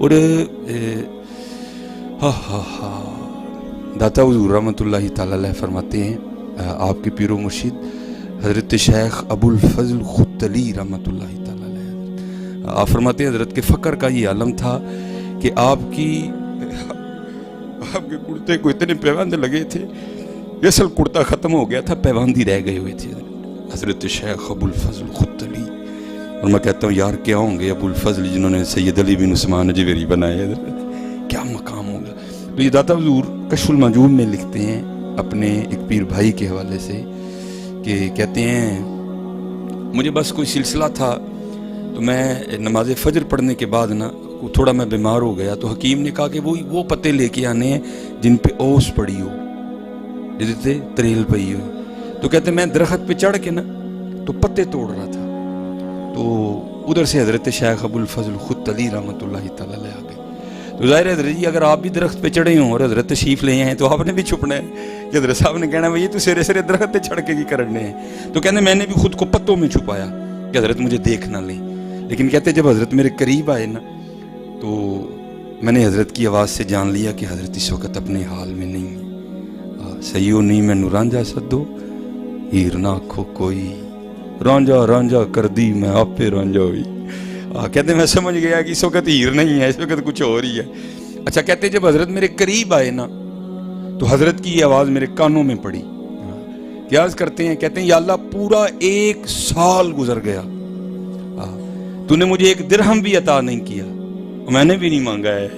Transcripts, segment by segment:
اور داتا حضور رحمۃ اللہ تعالی علیہ فرماتے ہیں آپ کے پیر و مرشد حضرت شیخ ابو الفضل ختلی رحمۃ اللہ تعالی علیہ، آپ فرماتے ہیں حضرت کے فقر کا یہ عالم تھا کہ آپ کے کرتے کو اتنے پیواندے لگے تھے، اصل کرتا ختم ہو گیا تھا، پیواندی رہ گئے ہوئے تھے حضرت شیخ ابو الفضل ختلی۔ اور میں کہتا ہوں یار کیا ہوں گے ابو الفضل جنہوں نے سید علی بن عثمان اجویری بنائے، حضرت کیا مقام ہوگا۔ تو یہ داتا حضور کشف المعجوب میں لکھتے ہیں اپنے ایک پیر بھائی کے حوالے سے کہ کہتے ہیں مجھے بس کوئی سلسلہ تھا تو میں نماز فجر پڑھنے کے بعد نا تھوڑا میں بیمار ہو گیا، تو حکیم نے کہا کہ وہ پتے لے کے آنے ہیں جن پہ اوس پڑی ہو، جیسے تریل پئی ہو۔ تو کہتے ہیں میں درخت پہ چڑھ کے نا تو پتے توڑ رہا تھا، تو ادھر سے حضرت شیخ ابو الفضل ختلی رحمۃ اللہ تعالی علیہ آ گئے۔ تو ظاہر ہے حضرت جی اگر آپ بھی درخت پہ چڑھے ہوں اور حضرت تشریف لے ہیں تو آپ نے بھی چھپنا ہے کہ حضرت صاحب نے کہنا ہے یہ تو سرے سرے درخت پہ چڑھ کے کی کرنے ہیں۔ تو کہتے ہیں میں نے بھی خود کو پتوں میں چھپایا کہ حضرت مجھے دیکھ نہ لیں، لیکن کہتے ہیں جب حضرت میرے قریب آئے نا تو میں نے حضرت کی آواز سے جان لیا کہ حضرت اس وقت اپنے حال میں نہیں ہے۔ سیو نہیں میں رانجھا سدو ہیر نہ کھو کوئی، رانجھا رانجھا کر دی میں آپ پہ رانجھا ہوئی۔ کہتے ہیں میں سمجھ گیا کہ اس وقت ہیر نہیں ہے، اس وقت کچھ اور ہی ہے۔ اچھا کہتے ہیں جب حضرت میرے قریب آئے نا تو حضرت کی یہ آواز میرے کانوں میں پڑی، کیا عرض کرتے ہیں، کہتے ہیں یا اللہ پورا 1 سال گزر گیا، تو نے مجھے 1 درہم بھی عطا نہیں کیا، میں نے بھی نہیں مانگا ہے،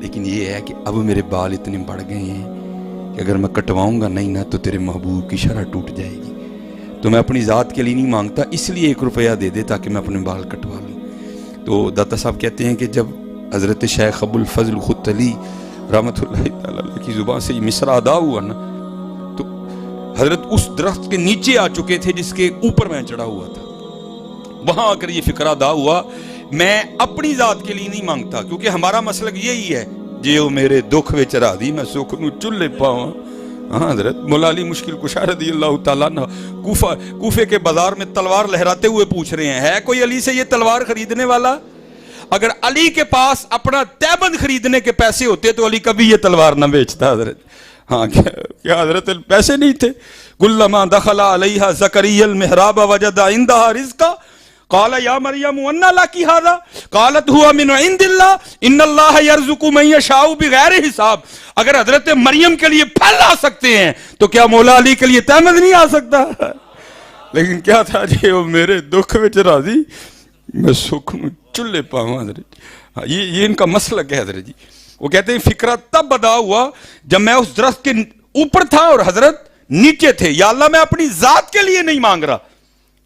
لیکن یہ ہے کہ اب میرے بال اتنے بڑھ گئے ہیں کہ اگر میں کٹواؤں گا نہیں نا تو تیرے محبوب کی شرح ٹوٹ جائے گی، تو میں اپنی ذات کے لیے نہیں مانگتا، اس لیے 1 روپیہ دے دے تاکہ میں اپنے بال کٹوا لوں۔ تو داتا صاحب کہتے ہیں کہ جب حضرت شیخ ابو الفضل ختلی رحمۃ اللہ تعالی علیہ کی زبان سے یہ مصرع ادا ہوا نا تو حضرت اس درخت کے نیچے آ چکے تھے جس کے اوپر میں چڑھا ہوا تھا، وہاں آ کر یہ فکر ادا ہوا میں اپنی ذات کے لیے نہیں مانگتا، کیونکہ ہمارا مسلک یہی ہے جیو میرے دکھ وچ راضی میں سکھ نو چلے پاواں۔ ہاں حضرت مولا علی مشکل کشا رضی اللہ تعالیٰ عنہ کوفے کے بازار میں تلوار لہراتے ہوئے پوچھ رہے ہیں ہے کوئی علی سے یہ تلوار خریدنے والا؟ اگر علی کے پاس اپنا تیبند خریدنے کے پیسے ہوتے تو علی کبھی یہ تلوار نہ بیچتا حضرت۔ ہاں کیا حضرت پیسے نہیں تھے؟ کلما دخل علیہا زکریا المحراب وجد عندها رزقا قال یا مریم انا لکی ھذا قالت هو من عند اللہ ان اللہ یرزق من یشاء بغیر حساب۔ اگر حضرت مریم کے لیے پھل آ سکتے ہیں تو کیا مولا علی کے لیے تیمد نہیں آ سکتا؟ لیکن کیا تھا جی وہ میرے دکھ وچ راضی میں سکھ نو چلے پاواں حضرت۔ یہ ان کا مسلک ہے حضرت جی۔ وہ کہتے ہیں فکرہ تب ادا ہوا جب میں اس درخت کے اوپر تھا اور حضرت نیچے تھے، یا اللہ میں اپنی ذات کے لیے نہیں مانگ رہا،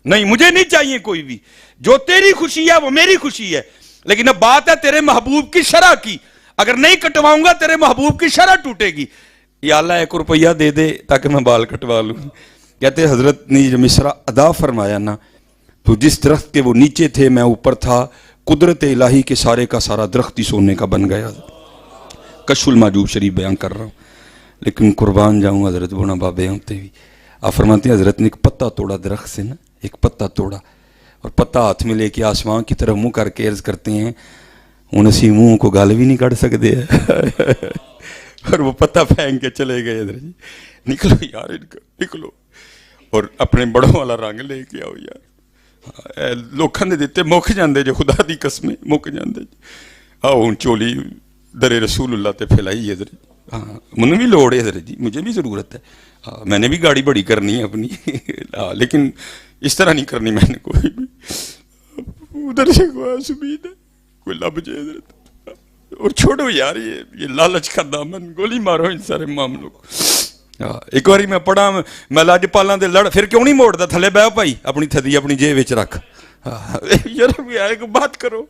نہیں مجھے نہیں چاہیے کوئی بھی، جو تیری خوشی ہے وہ میری خوشی ہے، لیکن اب بات ہے تیرے محبوب کی شرح کی، اگر نہیں کٹواؤں گا تیرے محبوب کی شرح ٹوٹے گی، یا اللہ 1 روپیہ دے دے تاکہ میں بال کٹوا لوں۔ کہتے ہیں حضرت نے جب مصرع ادا فرمایا نا تو جس درخت کے وہ نیچے تھے میں اوپر تھا، قدرت الہی کے سارے کا سارا درخت ہی سونے کا بن گیا۔ کشف المعجوب شریف بیان کر رہا ہوں، لیکن قربان جاؤں حضرت بونا بابے ہوتے بھی آپ فرماتے ہیں حضرت نے ایک پتا توڑا درخت سے نا، ایک پتا توڑا اور پتا ہاتھ میں لے کے آسمان کی طرف منہ کر کے عرض کرتے ہیں ہن اسی منہ کو گل بھی نہیں کر سکتے اور وہ پتا پھینک کے چلے گئے حضرت جی۔ نکلو یار نکلو اور اپنے بڑوں والا رنگ لے کے آؤ یار، لوکاں دے دیتے مک جاندے جو خدا دی قسمیں مک جاندے۔ آؤ ہن چولی در رسول اللہ تے پھیلائی حضرت۔ ہاں منہ بھی لوڑ ہے حضرت جی، مجھے بھی ضرورت ہے، ہاں میں نے بھی گاڑی بڑی کرنی ہے اپنی، لیکن اس طرح نہیں کرنی میں نے کوئی بھی، ادھر سے کوئی امید ہے کوئی لب جائے حضرت، اور چھوڑو یار یہ لالچ کا دامن، گولی مارو ان سارے معاملوں کو۔ ایک باری میں پڑھا میں لاج پالاں دے لڑ پھر کیوں نہیں موڑتا، تھلے بہ بھائی اپنی تھدی اپنی جیب وچ رکھ، یار ایک بات کرو،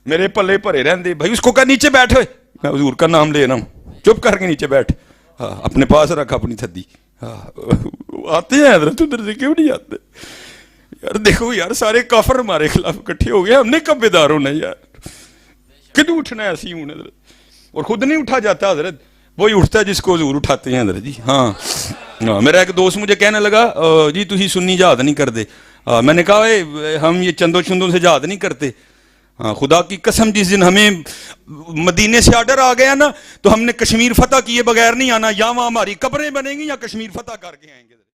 میرے پلے بھرے رہندے بھائی، اس کو کہا نیچے بیٹھ ہوئے، میں حضور کا نام لے رہا ہوں، چپ کر کے نیچے بیٹھ، اپنے پاس رکھ اپنی تھدی۔ آتے ہیں حضرت ادھر سے کیوں نہیں آتے یار؟ دیکھو یار سارے کافر ہمارے خلاف اکٹھے ہو گئے، ہم نے کب بیدار ہونا یار؟ کدوں اٹھنا ہے ایسی ہوں حضرت؟ اور خود نہیں اٹھا جاتا حضرت، وہی اٹھتا ہے جس کو حضور اٹھاتے ہیں حضرت جی۔ ہاں میرا ایک دوست مجھے کہنے لگا جی تسی سنی جہاد نہیں کرتے، میں نے کہا ہم یہ چندوں چندوں سے جہاد نہیں کرتے، ہاں خدا کی قسم جس دن ہمیں مدینے سے آرڈر آ گیا نا تو ہم نے کشمیر فتح کیے بغیر نہیں آنا، یا وہاں ہماری قبریں بنیں گی یا کشمیر فتح کر کے آئیں گے.